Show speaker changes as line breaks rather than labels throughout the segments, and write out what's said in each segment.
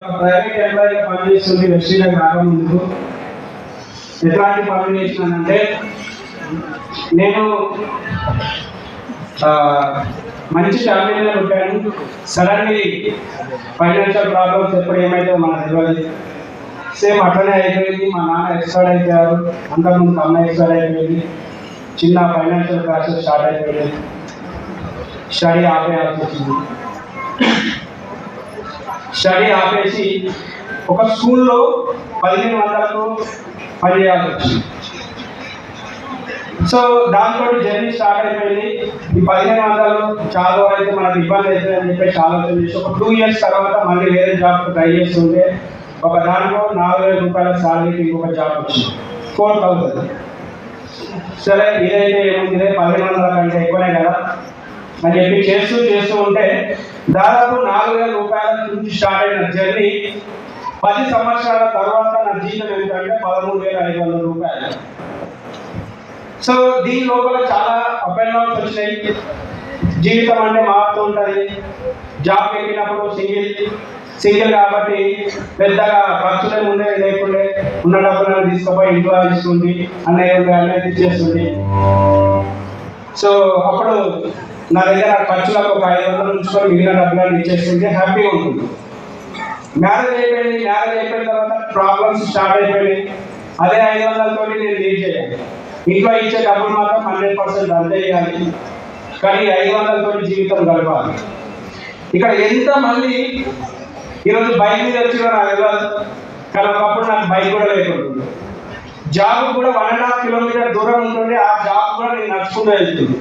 Private ఎంప్లాయీగా పనిచేస్తుంది వెస్టీగా రాకముందు ఎట్లాంటి పనులు చేసినానంటే నేను మంచి ఫ్యామిలీలో ఉంటాను. సడన్లీ ఫైనాన్షియల్ ప్రాబ్లమ్స్ ఎప్పుడు ఏమైతే మనకు తెలియదు. సేమ్ అట్లనే అయిపోయింది. మా నాన్న ఎక్స్పైర్ అయిపోయారు, అంతకుముందు అమ్మ ఎక్స్పైర్ అయిపోయింది. చిన్న ఫైనాన్షియల్ క్రైసిస్ స్టార్ట్ అయిపోయింది. స్టడీ ఆపేయాల్సి వచ్చింది. స్టడీ ఆపేసి ఒక స్కూల్లో 1500కు పని చేయాల్సి వచ్చింది. సో దాంతో జర్నీ స్టార్ట్ అయిపోయింది. ఈ 1500 చాలా అయితే మనకు ఇబ్బంది అవుతుంది అని చెప్పేసి ఆలోచన చేసి ఒక 2 years తర్వాత మళ్ళీ వేరే జాబ్ ట్రై చేస్తుంటే ఒక దాంట్లో 4000 రూపాయల శాలరీకి ఇంకొక జాబ్ వచ్చింది, 4000. సరే ఇదైతే ఏముంది, 1500 కంటే ఎక్కువనే కదా అని చెప్పి చేస్తూ ఉంటే దాదాపు 4000 రూపాయల నుంచి స్టార్ట్ అయిన జర్నీ 10 సంవత్సరాల తర్వాత నా జీతం ఏంటంటే 13,500 రూపాయలు. సో దీని లోపల చాలా అప్ అండ్ డౌన్స్ వచ్చినాయి. జీవితం అంటే మారుతూ ఉంటుంది. జాబ్ ఎక్కినప్పుడు సింగిల్ కాబట్టి పెద్దగా ఖర్చులే ఉండే లేకుండే, ఉన్న డబ్బులను తీసుకుపోయి ఇంట్లో ఇస్తుంది, అన్నయ్య ఇచ్చేస్తుంది. సో అప్పుడు నా దగ్గర ఖర్చులకు ఒక 500 ఉంచుకొని మిగిలిన డబ్బులను ఇచ్చేస్తుంటే హ్యాపీగా ఉంటుంది. మ్యారేజ్ అయిపోయిన తర్వాత ప్రాబ్లమ్స్ స్టార్ట్ అయిపోయినాయి. అదే 500తో నేను లీడ్ చేయాలి. ఇంట్లో ఇచ్చే డబ్బులు మాత్రం 100% అంతే చేయాలి, కానీ 500తో జీవితం గడపాలి. ఇక్కడ ఎంతమంది ఈరోజు బైక్ మీద వచ్చినా నాకు తెలియదు, కానీ ఒకప్పుడు నాకు బైక్ కూడా లేకుండా, జాబ్ కూడా 1.5 kilometer దూరం ఉంటుంది. ఆ జాబ్ కూడా నేను నడుచుకుంటూ వెళ్తుంది.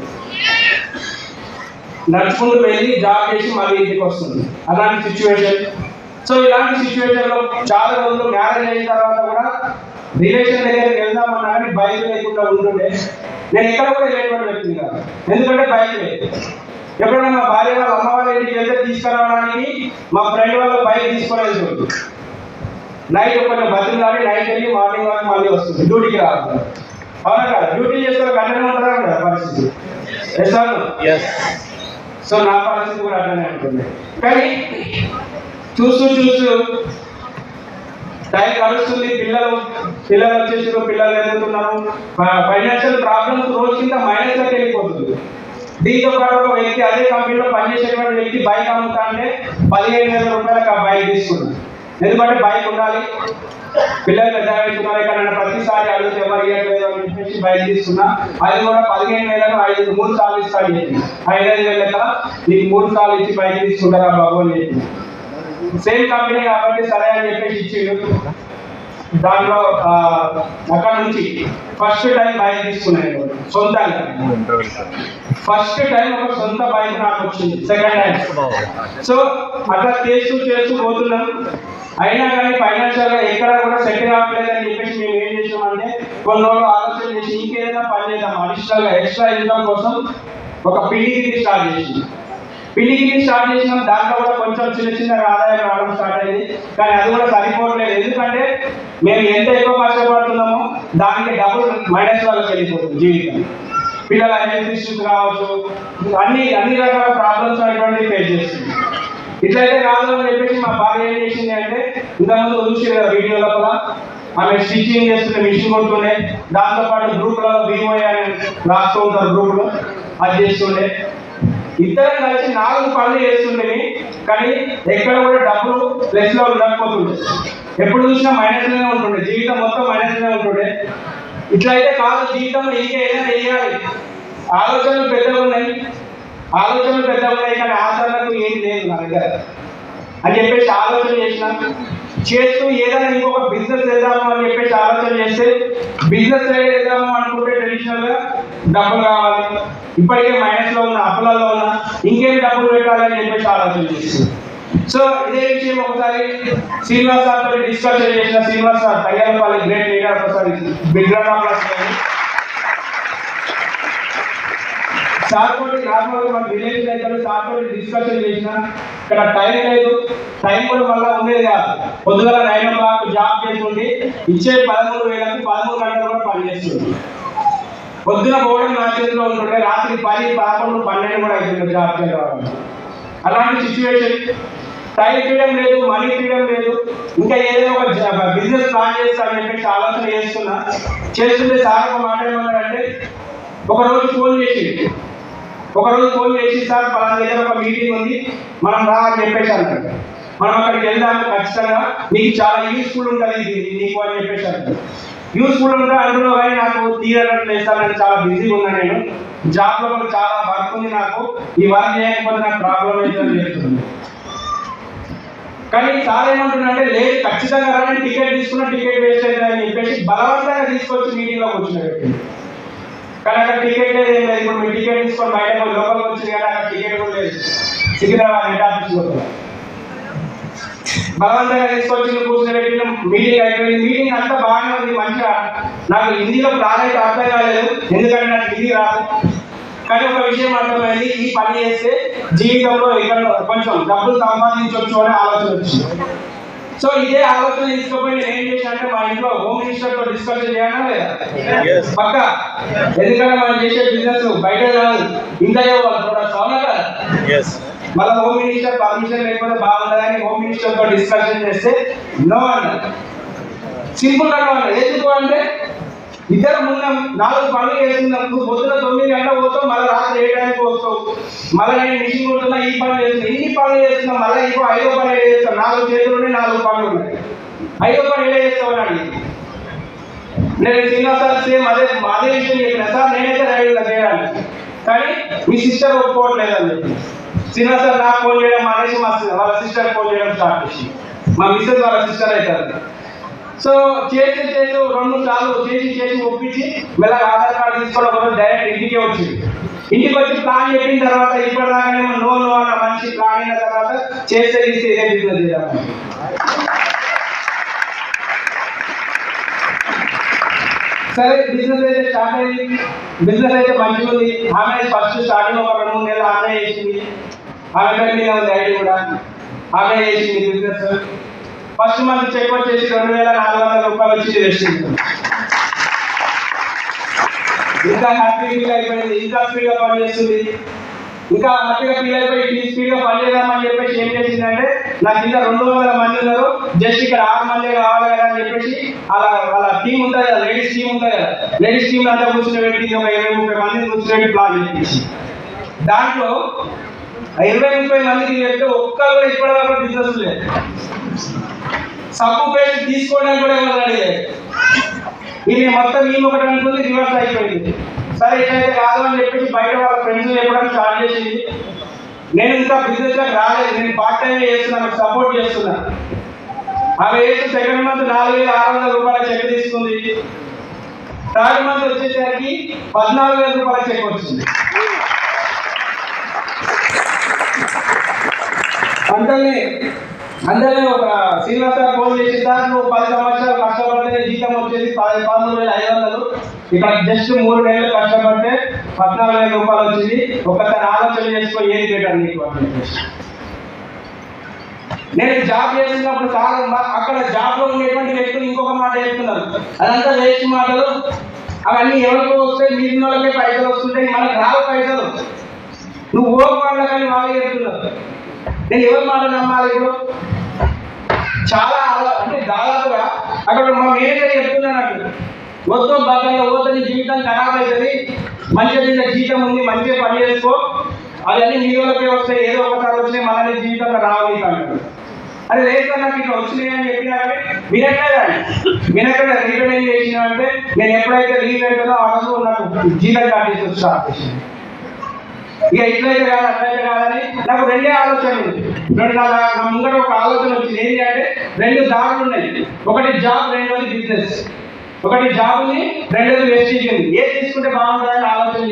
నడుచుకుంటూ వెళ్ళి జాబ్ చేసి మళ్ళీ ఇంటికి వస్తుంది, అలాంటి సిచ్యువేషన్. సో ఇలాంటి సిచ్యువేషన్లో చాలా రోజులు మ్యారేజ్ అయిన తర్వాత కూడా రిలేషన్ దగ్గరికి వెళ్దామన్నా కానీ బైక్ లేకుండా ఉంటుండే. నేను ఎక్కడ కూడా వెళ్ళేటువంటి వ్యక్తిని కాదు, ఎందుకంటే బైక్ లేదు. ఎప్పుడైనా మా భార్య వాళ్ళ అమ్మ వాళ్ళ ఇంటికి వెళ్తే తీసుకురావడానికి మా ఫ్రెండ్ వాళ్ళ బైక్ తీసుకొని వెళ్తుంది. నైట్ కొంచెం బతిలాడి నైట్ వెళ్ళి మార్నింగ్ వరకు మళ్ళీ వస్తుంది, డ్యూటీకి రాదు. అవునా కదా? డ్యూటీ చేస్తే గంటనే ఉంటుందా కదా పరిస్థితి. సో నా పరిస్థితి కూడా అట్లనే ఉంటుంది. కానీ చూస్తూ టైం గడుస్తుంది. పిల్లలు వచ్చేసి పిల్లలు ఎదుగుతున్నారు. ఫైనాన్షియల్ ప్రాబ్లమ్స్ రోజు కింద మైనస్లోకి వెళ్ళిపోతుంది. దీంతో పాటు ఒక వ్యక్తి అదే కంపెనీలో పనిచేసేటువంటి వ్యక్తి బైక్ అమ్ముతా అంటే 15,000 రూపాయలకు ఆ బైక్ తీసుకున్నాను. ఎందుకంటే బైక్ ఉండాలి, పిల్లలు పెద్ద అవుతున్నారు, ఇక్కడ ప్రతిసారి అడిగితే ఎవరు ఇవ్వట్లేదు అని చెప్పేసి బైక్ తీసుకున్నా. అది కూడా 15,000 3 సార్లు ఇస్తాడు చెప్పి 5,000 లెక్క నీకు 3 సార్లు ఇచ్చి బైక్ తీసుకుంటారా బాబు అని చెప్పి. సేమ్ కంపెనీ కాబట్టి సరే అని చెప్పేసి ఇచ్చిండు. దాంట్లో అక్కడ నుంచి ఫస్ట్ టైం బైక్ తీసుకున్నాను సొంతంగా. ఫస్ట్ టైం ఒక సొంత బైక్ నాకు వచ్చింది, సెకండ్ టైం. సో అట్లా చేస్తూ పోతున్నాం. అయినా కానీ ఫైనాన్షియల్గా ఎక్కడ కూడా సెటిల్ అవ్వలేదని చెప్పేసి మేము ఏం చేసామంటే కొన్ని రోజులు ఆలోచన చేసి ఇంకేదైనా పని చేద్దాం, అడిషనల్గా ఎక్స్ట్రా ఇన్కమ్ కోసం ఒక పిండిగిరి స్టార్ట్ చేసింది. చేసినాం. దాంట్లో కూడా కొంచెం చిన్న ఆదాయం రావడం స్టార్ట్ అయింది. కానీ అది కూడా సరిపోవట్లేదు, ఎందుకంటే మేము ఎంత ఎక్కువ కష్టపడుతున్నామో దానికి డబుల్ మైనస్ వాళ్ళకి వెళ్ళిపోతుంది జీవితం. పిల్లల హెల్త్ ఇష్యూస్ కావచ్చు, అన్ని రకాల ప్రాబ్లమ్స్ అనేటువంటి ఫేస్ చేస్తుంది. ఇట్లయితే కాదు అని చెప్పేసి మా భార్య ఏం చేసింది అంటే, ఇంతకుముందు చూసి వీడియో లోపల ఆమె స్టిచ్చింగ్ చేస్తుండే, మిషన్ కొడుతుండే, దాంతోపాటు గ్రూప్లలో BOI అని రాస్తూ ఉంటారు గ్రూప్లో, అది చేస్తుండే. ఇద్దరం కలిసి 4 పనులు చేస్తుండేవి. కానీ ఎక్కడ కూడా డబ్బులు ప్లస్లో ఉండకపోతుండే, ఎప్పుడు చూసినా మైనస్లోనే ఉంటుండే, జీవితం మొత్తం మైనస్లోనే ఉంటుండే. ఇట్లయితే కాదు, జీవితంలో ఇంకేదైనా చేయాలి. ఆలోచనలు పెద్దగా ఉన్నాయి, కానీ ఆచరణకు ఏం లేదు నా దగ్గర అని చెప్పేసి ఆలోచన చేస్తూ ఏదైనా ఇంకొక బిజినెస్ చేద్దాము అని చెప్పేసి ఆలోచన చేస్తే, బిజినెస్ చేద్దాము అనుకుంటే ట్రెడిషనల్గా డబ్బులు కావాలి, ఇప్పటికే మైనస్లో ఉన్న, అప్పులలో ఉన్న, ఇంకేం డబ్బులు పెట్టాలని చెప్పేసి ఆలోచన చేస్తుంది. సో ఇదే విషయం ఒకసారి శ్రీనివాస్ సార్తో డిస్కషన్ చేసిన. శ్రీనివాస్ సార్ తగ్గలపల్లి గ్రేట్ లీడర్, ఒకసారి సార్ తోటి నార్మల్గా మన విలేజ్ దగ్గర సార్ తోటి డిస్కషన్ చేసిన. ఇక్కడ టైం లేదు, టైం కూడా మళ్ళీ ఉండేది కాదు. పొద్దుగల 9 o'clock జాబ్ చేస్తుంది, ఇచ్చే 13,000కి 13 గంటలు కూడా పనిచేస్తుంది. పొద్దున పోవడం నా చేతిలో ఉంటుండే, రాత్రి 10, 11, 12 కూడా అవుతుంది జాబ్ చేయడం. అలాంటి సిచ్యువేషన్ టైం ఫ్రీడమ్ లేదు, మనీ ఫ్రీడమ్ లేదు. ఇంకా ఏదైనా ఒక బిజినెస్ ప్లాన్ చేస్తానని చెప్పేసి ఆలోచన చేస్తుంటే సార్ ఒక మాట ఏమన్నారంటే, ఒకరోజు ఫోన్ చేసి సార్ పలానా దగ్గర ఒక మీటింగ్ ఉంది, మనం రా అని చెప్పేసి అంటారు. మనం అక్కడికి వెళ్దాము, ఖచ్చితంగా నీకు చాలా యూస్ఫుల్ ఉంటుంది ఇది నీకు అని చెప్పేసి అంటారు. యూస్ఫుల్ ఉంటే అందులో కానీ నాకు తీరట్లేదు సార్, నేను చాలా బిజీగా ఉన్నా, నేను జాబ్లో కూడా చాలా వర్క్ ఉంది, నాకు ఈ వర్క్ చేయకపోతే నాకు ప్రాబ్లం అవుతుందని చెప్తుంది. కానీ సార్ ఏమంటున్నారంటే, లేదు ఖచ్చితంగా రాని, టికెట్ తీసుకున్న టికెట్ వేస్ట్ అవుతుందని చెప్పేసి బలవంతంగా తీసుకొచ్చి మీటింగ్లో కూర్చున్నట్టు. కానీ అక్కడ టికెట్ లేదు, ఏం లేదు. ఇప్పుడు మీరు టికెట్ తీసుకొని బయట లోపలికి వచ్చింది కానీ అక్కడ టికెట్ కూడా లేదు. సికింద్రాబాద్ హెడ్ ఆఫీస్ లోపల బలవంతంగా తీసుకొచ్చి కూర్చుని మీటింగ్ అయిపోయింది. మీటింగ్ అంతా బాగానే ఉంది, మంచిగా. నాకు హిందీలో ప్రాజెక్ట్ అర్థం కాలేదు, ఎందుకంటే నాకు హిందీ రాదు. కానీ ఒక విషయం అర్థమైంది, ఈ పని చేస్తే జీవితంలో ఇక్కడ కొంచెం డబ్బులు సంపాదించవచ్చు అనే ఆలోచన వచ్చింది. సో ఇదే ఆలోచన తీసుకుపోయి నేను ఏం చేశానంటే, మా ఇంట్లో హోమ్ మినిస్టర్ తో డిస్కషన్ చేయాలా లేదా పక్క, ఎందుకంటే మనం చేసే బిజినెస్ బయట కాదు, ఇంకా అవునా కదా. మళ్ళీ హోమ్ మినిస్టర్ పర్మిషన్ లేకపోతే బాగుంటుందని హోమ్ మినిస్టర్ తో డిస్కషన్ చేస్తే నో అన్నారు. సింపుల్ గా అన్నారు. ఎందుకు అంటే, ఇద్దరు ముందు 4 పనులు చేస్తున్నాం. నువ్వు పొద్దున 9 గంటలకు పోతావు, మళ్ళీ రాత్రి 7 గంటలకు వస్తావు, మళ్ళీ నేను మిషన్ కొడుతున్నా, ఈ పనులు చేస్తున్నా, ఇన్ని పనులు చేస్తున్నా, మళ్ళీ ఇంకో 5వ పని ఏదో చేస్తాను. 4 చేతులు ఉన్నాయి, 4 పనులు ఉన్నాయి, 5వ పని ఏదో చేస్తావు అని అడిగి నేను చిన్నసారి సేమ్ అదే విషయం చెప్పిన సార్, నేనైతే రెడీ చేయడానికి, కానీ మీ సిస్టర్ ఒప్పుకోవట్లేదు అని చెప్పి. చిన్నసారి నాకు ఫోన్ చేయడం మానేసి వాళ్ళ సిస్టర్ ఫోన్ చేయడం స్టార్ట్ చేసి, మా మిస్సెస్ వాళ్ళ సిస్టర్ అవుతారు. సో చేసి 2 సార్లు చేసి ఒప్పించి మెల్లగా ఆధార్ కార్డు తీసుకొని ఒకరోజు డైరెక్ట్ ఇంటికే వచ్చింది. ఇంటికి వచ్చి ప్లాన్ చెప్పిన తర్వాత ఇప్పటిదాకానేమో నో అన్న మనిషి ప్లాన్ అయిన తర్వాత చేస్తే ఇదే బిజినెస్ చేయాలి. సరే బిజినెస్ అయితే స్టార్ట్ అయింది. బిజినెస్ అయితే మంచిగా ఉంది. ఆమె ఫస్ట్ స్టార్టింగ్ ఒక 2-3 నెలలు ఆమె చేసింది. ఆమె పేరు మీద ఉంది ఐడి కూడా, ఆమె చేసింది బిజినెస్. ఫస్ట్ మంత్ చెక్ వచ్చేసి 2400 రూపాయలు వచ్చి వేసింది. ఇంకా హ్యాపీ ఫీల్ అయిపోయింది, ఇంకా స్పీడ్గా పనిచేస్తుంది. ఇంకా హ్యాపీగా ఫీల్ అయిపోయి స్పీడ్గా పనిచేద్దామని చెప్పేసి ఏం చేసిందంటే, నా కింద 200 మంది ఉన్నారు, జస్ట్ ఇక్కడ 6 మంది కావాలి కదా అని చెప్పేసి వాళ్ళ టీం ఉంటుంది కదా, లేడీస్ టీం ఉంటుంది కదా, లేడీస్ టీం అంతా కూర్చుని పెట్టి ఒక 20-30 మందిని కూర్చుని ప్లాన్ చేసి, దాంట్లో 20-30 మందికి చెప్తే ఒక్కరు కూడా ఇప్పటివరకు బిజినెస్ లేదు. సబ్బు పేస్ట్ తీసుకోవడానికి కూడా ఎవరు రెడీ లేదు. ఇది మొత్తం ఈ ఒకటి అనుకుంది, రివర్స్ అయిపోయింది. సరే ఇట్లయితే కాదు అని చెప్పేసి బయట వాళ్ళ ఫ్రెండ్స్ చెప్పడం స్టార్ట్ చేసింది. నేను ఇంకా బిజినెస్ లోకి రాలేదు, నేను పార్ట్ టైం చేస్తున్నాను, సపోర్ట్ చేస్తున్నా. ఆమె వేసి సెకండ్ మంత్ 4600 రూపాయల చెక్ తీసుకుంది. థర్డ్ మంత్ వచ్చేసరికి 14000 రూపాయల చెక్ వచ్చింది. అందరినీ ఒక శ్రీనివాస ఫోన్ చేసి, సార్ నువ్వు 10 సంవత్సరాలు కష్టపడితే జీతం వచ్చేసి 13,500, ఇక్కడ జస్ట్ 3 నెలలు కష్టపడితే 14,000 రూపాయలు వచ్చింది. ఒకసారి ఆలోచన చేసుకో, ఏది బెటర్ నీకు అని చెప్పేసి. నేను జాబ్ చేస్తున్నప్పుడు చాలా అక్కడ జాబ్ లో ఉండేటువంటి వ్యక్తులు ఇంకొక మాట చెప్తున్నారు, అదంతా వేస్ట్ మాటలు, అవన్నీ ఎవరికో వస్తాయి, మిగిలిన వాళ్ళకే పైసలు వస్తుంటాయి, మనకు రావు పైసలు, నువ్వు ఓపిక కానీ వాళ్ళే చెప్తున్నారు. నేను ఎవరి మాట నమ్మాలి? ఇప్పుడు చాలా అంటే దాదాపుగా అక్కడ మా మేనేజర్ చెప్తున్నాను, వద్దు బాగా పోతే నీ జీవితం ఖరాబ్ అవుతుంది, మంచిగా జీతం ఉంది, మంచిగా పని చేసుకో, అవన్నీ మీ వాళ్ళకే వస్తాయి, ఏదో ఒకసారి వచ్చినాయి, మళ్ళీ జీవితంలో రావాలి అంటారు. అదే లేదు సార్ నాకు ఇట్లా వచ్చినాయి అని చెప్పినా కానీ వినకుండా రీపెయిన్ చేసిన అంటే, నేను ఎప్పుడైతే లీవ్ పెడతానో ఆ రోజు నాకు జీతం కట్టేసి స్టార్ట్ చేసింది. ఇక ఇట్లయితే కాదు అట్లయితే కాదని నాకు 2 ఆలోచనలు ఉంది. నా ముంగట ఒక ఆలోచన వచ్చింది, ఏంటి అంటే 2 దారులు ఉన్నాయి, ఒకటి జాబ్, రెండోది బిజినెస్. ఒకటి జాబ్ ఉంది, రెండోది వేస్టేజ్ ఉంది. ఏది తీసుకుంటే బాగుంటుందని ఆలోచన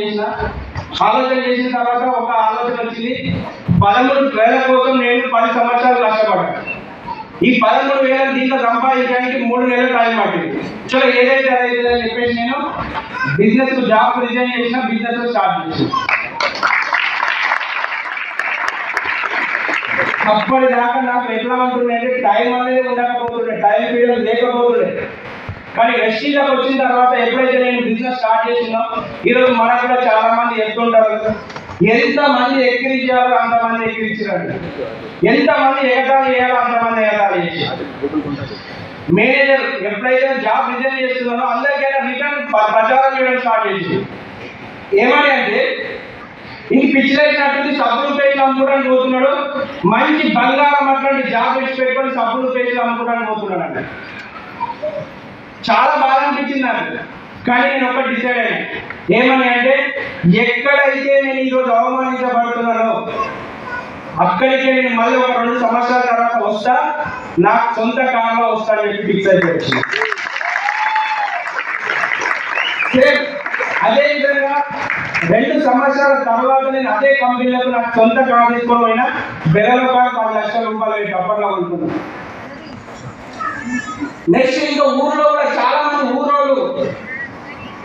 చేసిన తర్వాత ఒక ఆలోచన వచ్చింది, 13,000 కోసం నేను 10 సంవత్సరాలు కష్టపడ్డాను. ఈ 13,000 దీంట్లో సంపాదించడానికి 3 నెలలు టైం పట్టింది. చలో ఏదైతే అదైతే అని చెప్పేసి నేను బిజినెస్ జాబ్ రిజైన్ చేసిన, బిజినెస్ స్టార్ట్ చేసిన. అప్పటిదాకా నాకు ఎట్లా ఉంటుండే అంటే, టైం అనేది ఉండకపోతుండే, టైం పీరియడ్ లేకపోతుండే. కానీ వెస్టీలోకి వచ్చిన తర్వాత ఎప్పుడైతే నేను బిజినెస్ స్టార్ట్ చేసినా, ఈరోజు మనకు కూడా చాలా మంది చెప్తుంటారు, ఎంతమంది ఎక్కిరించాలో అంతమంది ఎక్కిరించారు, ఎంతమంది ఎగతాళి చేయాలో అంతమంది ఎగతాళి చేశారు. మేనేజర్ ఎప్పుడైతే జాబ్ రిజైన్ చేస్తున్నారో అందరికైనా రిటర్న్ ప్రచారం చేయడం స్టార్ట్ చేసి ఏమని అంటే ఇంక పిచ్చిలేసినట్టుంది, సబ్బులు పేజీలు అమ్ముకోవడానికి పోతున్నాడు, మంచి బంగారం అట్లాంటి జాబ్ ఇచ్చి పెట్టుకొని సబ్బులు పేజీలు అమ్ముకోవడానికి పోతున్నాడు అంటే చాలా బాగా అనిపించింది నాకు. కానీ నేను ఒకటి డిసైడ్ అయ్యాను, ఏమని అంటే ఎక్కడైతే నేను ఈరోజు అవమానించబడుతున్నానో అక్కడికే నేను మళ్ళీ ఒక 2 సంవత్సరాల తర్వాత వస్తా, నాకు సొంత కారులో వస్తానని చెప్పి ఫిక్స్ అయిపోయింది. అదేవిధంగా 2 సంవత్సరాల తర్వాత నేను అదే కంపెనీలకు నాకు సొంత కారు తీసుకొని పోయినా బెరలో 10 లక్షల రూపాయలు అప్పట్లో ఉంటున్నాను. నెక్స్ట్ ఇంకా ఊర్లో కూడా చాలా మంది ఊరోళ్ళు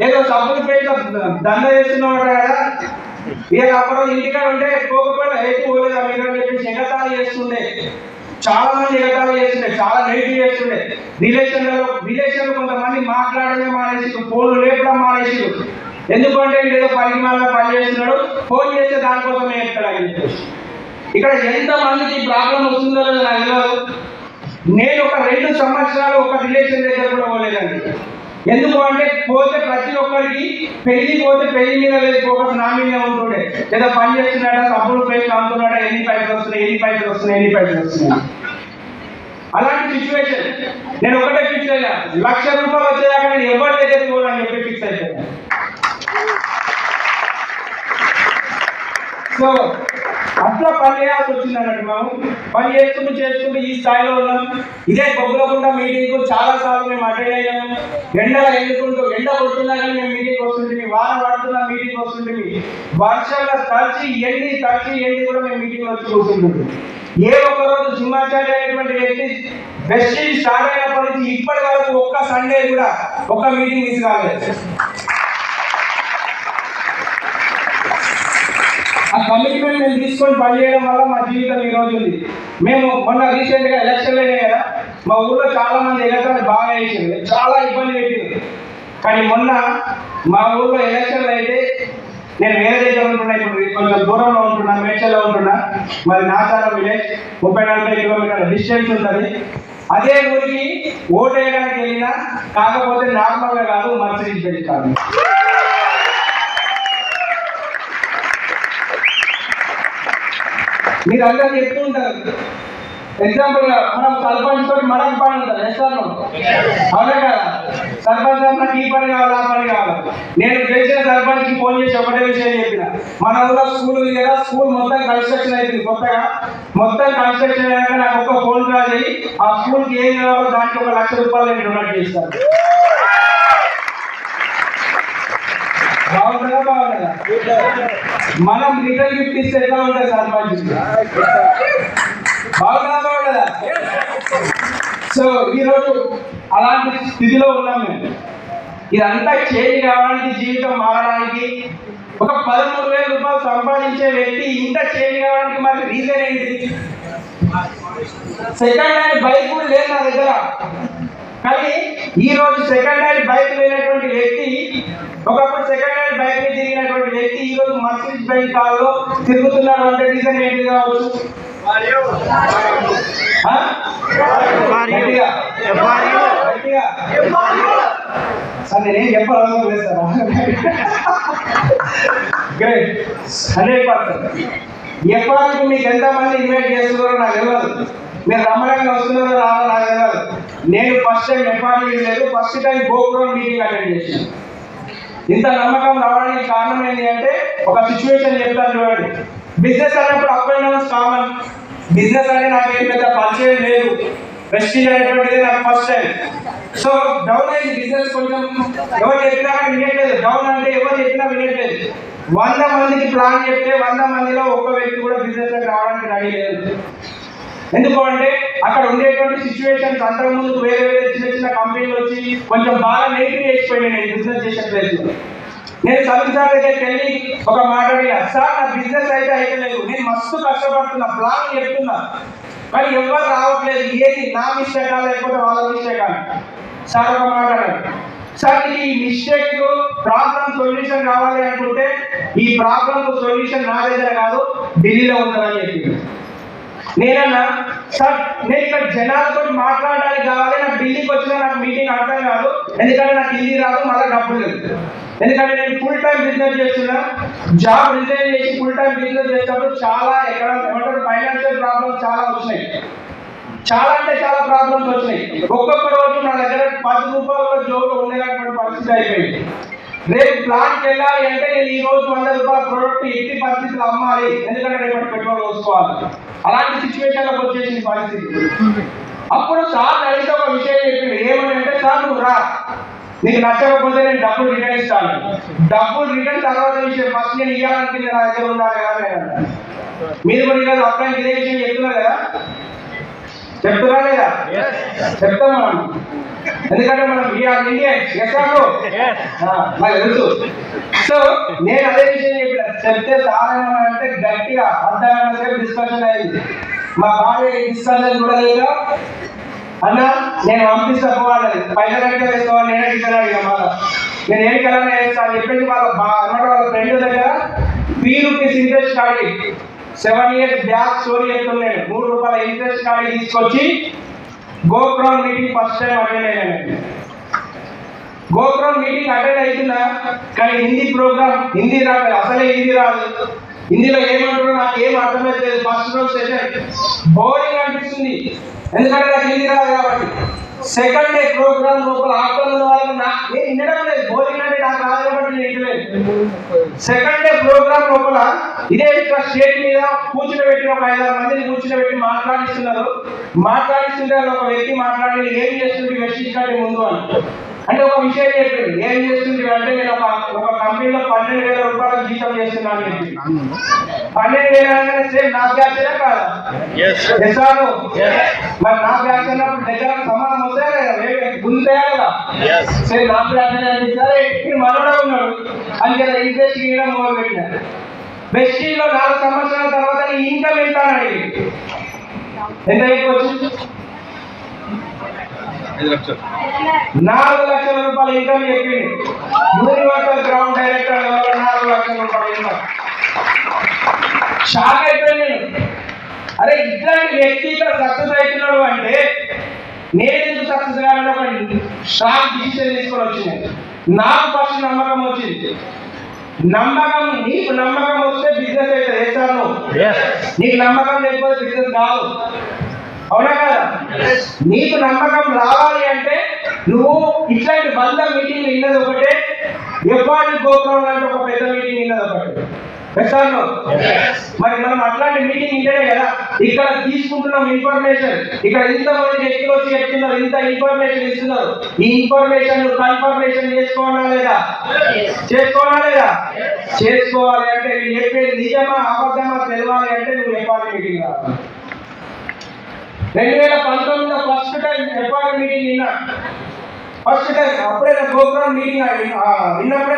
ఏదో సబ్బులు పేట దండ చేస్తున్నవాడు కదా, ఇక అప్పుడు ఇంటికాడ ఉంటే పోకపోతే పోలేదు మీరు అని చెప్పి ఎగతాళి చేస్తుండే, చాలా మంది ఎగతాళి చేస్తుండే, చాలా నెగిటివ్ చేస్తుండే. రిలేషన్లో కొంతమంది మాట్లాడమే మానేసి, ఫోన్లు లేపడం మానేసి, ఎందుకంటే ఏదో పరిమాణంగా పని చేస్తున్నాడు, ఫోన్ చేస్తే దానికోసమే చెప్తాడు. ఇక్కడ ఎంతమందికి ప్రాబ్లం వస్తుందో లేదో నాకు తెలియదు. నేను ఒక 2 సంవత్సరాలు ఒక రిలేషన్ దగ్గర కూడా పోలేదండి. ఎందుకు అంటే పోతే ప్రతి ఒక్కరికి పెళ్లి పోతే పెళ్లి మీద లేదు ఫోకస్ నా మీద ఉంటుండే, లేదా పని చేస్తున్నాడా, సబ్బులు పేస్ట్ అమ్ముతున్నాడా, ఎన్ని పైసలు వస్తున్నాయి. అలాంటి సిచ్యువేషన్ నేను ఒకటే ఫిక్స్ అయ్యా, ₹1,00,000 వచ్చేదాకా నేను ఎవరి దగ్గరికి పోవాలని చెప్పి ఫిక్స్ అయిపోయాను. సో అట్లా పని చేయాల్సి వచ్చింది అన్నట్టు. మేము పని చేసుకుంటూ ఈ స్థాయిలో ఉన్నాం. ఇదే బొగ్గులకుండా మీటింగ్ చాలా సార్లు మేము అటెండ్ అయ్యాము. ఎండ కొడుతున్నా కానీ మేము మీటింగ్ వస్తుంటుంది, వాన పడుతున్నా మీటింగ్ వస్తుంటుంది, వర్షాలు తడిచి ఎండి కూడా మేము మీటింగ్ వచ్చి కూర్చుంటుంది. ఏ ఒక్కరోజు సింహాచార్య అనేటువంటి వ్యక్తి బెస్ట్ స్టార్ట్ అయినప్పటి నుంచి ఇప్పటి వరకు ఒక్క సండే కూడా ఒక్క మీటింగ్ మిస్ కాలేదు. ఆ కమిట్మెంట్ మేము తీసుకొని పనిచేయడం వల్ల మా జీవితం ఈ రోజు ఉంది. మేము మొన్న రీసెంట్గా ఎలక్షన్లు అయినాయి కదా, మా ఊళ్ళో చాలా మంది ఎలక్షన్ బాగా వేసింది, చాలా ఇబ్బంది పెట్టింది. కానీ మొన్న మా ఊళ్ళో ఎలక్షన్లు అయితే నేను వేరే దగ్గర ఉంటున్నా, ఇప్పుడు కొంచెం దూరంలో ఉంటున్నా, మేడ్చల్లో ఉంటున్నా. మరి నాచారం విలేజ్ 30-40 కిలోమీటర్ల డిస్టెన్స్ ఉంటుంది. అదే ఊరికి ఓటు వేయడానికి వెళ్ళినా, కాకపోతే నార్మల్గా కాదు, మర్సిడీస్ బెంజ్ కాదు. మీరు అందరూ చెప్తూ ఉంటారు, ఎగ్జాంపుల్ గా మనం సర్పంచ్ తోటి మనకు పని ఉంటుంది రెస్టారెంట్, అవునా కదా? సర్పంచ్ నాకు ఈ పని కావాలి, ఆ పని కావాలి. నేను గెలిచిన సర్పంచ్ కి ఫోన్ చేసి ఒకటే విషయం చెప్పిన, మన ఊళ్ళో స్కూల్ ఉంది కదా, స్కూల్ మొత్తం కన్స్ట్రక్షన్ అవుతుంది కొత్తగా, మొత్తం కన్స్ట్రక్షన్ అయ్యాక నాకు ఒక్క ఫోన్ కాల్ చేయి, ఆ స్కూల్ కి ఏం కావాలో దానికి ₹1,00,000 నేను డొనేట్ చేస్తాను. బాగుంటుందా? బాగుంటుందా? మనం రిటర్న్ గిఫ్ట్ ఇస్తే ఎలా ఉంటుంది సర్పంచ్? బాగుంటుందా? బాగుంటుందా? సో ఈరోజు అలాంటి స్థితిలో ఉన్నాం మేము. ఇదంతా చేంజ్ కావడానికి, జీవితం మారడానికి, ఒక ₹13,000 సంపాదించే వ్యక్తి ఇంత చేంజ్ కావడానికి మరి రీజన్ ఏంటి? సెకండ్ హ్యాండ్ బైక్ కూడా లేదు నా దగ్గర, కానీ ఈ రోజు సెకండ్ హ్యాండ్ బైక్ లేనటువంటి వ్యక్తి, ఒకప్పుడు సెకండ్ హ్యాండ్ బైక్ మీద తిరిగినటువంటి వ్యక్తి ఈ రోజు మర్సిడీస్ బెంజ్ కార్లో తిరుగుతున్నాడు అంటే రీజన్ ఏంటి కావచ్చు? నేనేం చెప్పాల్సిన లేదు సార్. గ్రేట్, 100%. ఎప్పటికి మీకు ఎంతమంది ఇన్వైట్ చేస్తున్నారో నాకు తెలియదు, మీరు రమ్మడానికి వస్తున్నారో రావాలో నాకు తెలియదు. నేను ఫస్ట్ టైం ఎఫ్ఆర్ఈ లేదు, ఫస్ట్ టైం గోపురం మీటింగ్ అటెండ్ చేశాను. ఇంత నమ్మకం రావడానికి కారణం ఏంటి అంటే ఒక సిచ్యువేషన్ చెప్తాను చూడండి. బిజినెస్ అన్నప్పుడు up and downs common. Business అంటే నాకు ఏం పెద్ద పరిచయం లేదు, ప్రెస్టీజ్ అనేటువంటిది నాకు ఫస్ట్ టైం. సో డౌన్ అయింది బిజినెస్, కొంచెం ఎవరు చెప్పినా వినట్లేదు. డౌన్ అంటే ఎవరు చెప్పినా వినట్లేదు. 100 మందికి ప్లాన్ చెప్తే 100 మందిలో ఒక్క వ్యక్తి కూడా బిజినెస్ లోకి రావడానికి రెడీ లేదు. ఎందుకు అంటే అక్కడ ఉండేటువంటి సిచ్యువేషన్స్ అంతకుముందు వేరే చిన్న కంపెనీలు వచ్చి కొంచెం బాగా నెగిటివ్ చేసిపోయినాయి నేను బిజినెస్ చేసే ప్లేస్ లో. నేను సర్వీస్ దగ్గరికి వెళ్ళి ఒక మాట అడిగా, సార్ నా బిజినెస్ అయితే లేదు, నేను మస్తు కష్టపడుతున్నా, ప్లాన్ చెప్తున్నా, కానీ ఎవరు రావట్లేదు, ఏది నా మిస్టేకా లేకపోతే వాళ్ళ మిస్టేకా? సార్ ఒక మాట అడిగారు, సార్ ఈ మిస్టేక్ ప్రాబ్లం సొల్యూషన్ కావాలి అనుకుంటే ఈ ప్రాబ్లం సొల్యూషన్ నా దగ్గర కాదు, ఢిల్లీలో ఉంటుందని చెప్పింది. నేనన్నా సార్ నేను ఇక్కడ జనాలతో మాట్లాడడానికి కావాలి, నాకు ఢిల్లీకి వచ్చినా నాకు మీటింగ్ అర్థం కాదు, ఎందుకంటే నాకు ఢిల్లీ రాదు, మళ్ళీ డబ్బులు లేదు. ఎందుకంటే నేను ఫుల్ టైం బిజినెస్ చేస్తున్నా, జాబ్ రిజైన్ చేసి ఫుల్ టైం బిజినెస్ చేసినప్పుడు చాలా ఎక్కడ ఏమంటారు ఫైనాన్షియల్ ప్రాబ్లమ్స్ చాలా వచ్చినాయి, చాలా అంటే చాలా ప్రాబ్లమ్స్ వచ్చినాయి. ఒక్కొక్క రోజు నా దగ్గర 10 రూపాయల జోబులో ఉండేటటువంటి పరిస్థితి అయిపోయింది. రేపు ప్లాంట్కి వెళ్ళాలి అంటే నేను ఈ రోజు 100 రూపాయల ప్రోడక్ట్ ఎట్టి పరిస్థితులు అమ్మాలి, ఎందుకంటే రేపటి పెట్రోల్ పోసుకోవాలి. అలాంటి సిచ్యువేషన్లోకి వచ్చేసింది పరిస్థితి. అప్పుడు సార్ అడిగితే ఒక విషయం చెప్పింది, ఏమని అంటే సార్ నువ్వు రా, నీకు నచ్చకపోతే నేను డబ్బులు రిటర్న్ ఇస్తాను. డబ్బులు రిటర్న్ తర్వాత విషయం, ఫస్ట్ నేను ఇవ్వాలనుకుంటే నా దగ్గర ఉండాలి కదా. మీరు కూడా ఈరోజు అబ్బాయికి ఇదే విషయం చెప్తున్నారు కదా, చెప్తున్నా లేదా? చెప్తాం మనం, ఎందుకంటే మనం నాకు తెలుసు. సో నేను అదే విషయం చెప్పిన, చెప్తే సాధారణ అంటే గట్టిగా అర్ధగంట సేపు డిస్కషన్ అయింది. మా భార్య డిస్కషన్ కూడా లేదా అన్న నేను పంపిస్తా పోవాలి, పైసలు అంటే వేసుకోవాలి, నేనే డిసైడ్ ఇక మళ్ళా నేను ఏడికెళ్ళనే వేస్తాను చెప్పేసి వాళ్ళ ఫ్రెండ్ దగ్గర 3 రూపీస్ ఇంట్రెస్ట్ కాడి 7 years బ్యాక్ స్టోరీ చెప్తున్నాను. 3 రూపాయల ఇంట్రెస్ట్ కాడి తీసుకొచ్చి గోప్రౌన్ మీటింగ్ ఫస్ట్ టైం అటెండ్ అయ్యాను. గోప్రౌన్ మీటింగ్ అటెండ్ అవుతున్నా కానీ హిందీ ప్రోగ్రామ్, హిందీ రాదు, అసలే హిందీ రాదు. హిందీలో ఏమంటారో నాకు ఏం అర్థమైతే ఫస్ట్ రోజు సెషన్ బోరింగ్ అనిపిస్తుంది, ఎందుకంటే నాకు హిందీ రాదు కాబట్టి. సెకండ్ డే ప్రోగ్రామ్ లోపల ఆఫ్టర్నూన్ వాళ్ళు నేను వినడం లేదు, బోరింగ్ అంటే నాకు రాదు కాబట్టి నేను వినలేదు. సెకండ్ డే ప్రోగ్రామ్ లోపల ఇదే ఇక్కడ స్టేజ్ మీద కూర్చుని ఒక 5-6 మందిని కూర్చుని మాట్లాడిస్తున్నారు. మాట్లాడిస్తుంటే ఒక వ్యక్తి మాట్లాడి ఏం చేస్తుంది వెస్టిజ్ కంటే ముందు అని అంటే ఒక విషయం చెప్పింది, ఏం చేస్తుంది అంటే నేను ఒక కంపెనీలో 12,000 రూపాయల జీతం చేస్తున్నాను చెప్పి. 12,000 అంటే సేమ్ నా బ్యాచ్ కాదా? మరి నా బ్యాచ్ అన్నప్పుడు దగ్గర సమానం వస్తాయి కదా, గుంతాయా కదా, సేమ్ నా బ్యాచ్ అనిపించాలి. మనోడే ఉన్నాడు అని కదా ఇంట్రెస్ట్ ఇవ్వడం మొదలు పెట్టినారు. వెస్టిజ్లో 4 సంవత్సరాల తర్వాత నీ ఇన్కమ్ ఎంత అని ఎంత అయిపోవచ్చు? 4 లక్షల రూపాయల ఇన్కమ్ చెప్పింది. యూనివర్సల్ గ్రౌండ్ డైరెక్టర్ 4 లక్షల రూపాయల ఇన్కమ్. షాక్ అయిపోయింది నేను, అరే ఇట్లాంటి వ్యక్తి ఇక్కడ సక్సెస్ అవుతున్నాడు అంటే నేను ఎందుకు సక్సెస్ కావాలని ఒక షాక్ డిసిషన్ తీసుకొని వచ్చింది. నాకు ఫస్ట్ నమ్మకం వచ్చింది. నమ్మకం, నీకు నమ్మకం వస్తే బిజినెస్ అయితే చేస్తాను, నీకు నమ్మకం లేకపోతే బిజినెస్ కాదు, అవునా కదా? నీకు నమ్మకం రావాలి అంటే నువ్వు ఇట్లాంటి 100 మీటింగ్లు విన్నది ఒకటే, ఎవ్వరి గోపురం అంటే ఒక పెద్ద మీటింగ్ విన్నది ఒకటే. మరి మనం అట్లాంటి మీటింగ్ ఇంటనే కదా ఇక్కడ తీసుకుంటున్నాం ఇన్ఫర్మేషన్. ఇక్కడ ఇంతమంది వ్యక్తులు వచ్చి చెప్తున్నారు, ఇంత ఇన్ఫర్మేషన్ ఇస్తున్నారు. ఈ ఇన్ఫర్మేషన్ కన్ఫర్మేషన్ చేసుకోవాలా లేదా? చేసుకోవాలి అంటే నువ్వు చెప్పేది నిజమా అబద్ధమా తెలవాలి అంటే నువ్వు ఎఫ్ఆర్ మీటింగ్ రావాలి. 2019లో ఫస్ట్ టైం ఎఫ్ఆర్ మీటింగ్ విన్నా, ఫస్ట్ టైం. అప్పుడే గోపురం మీటింగ్ విన్నప్పుడే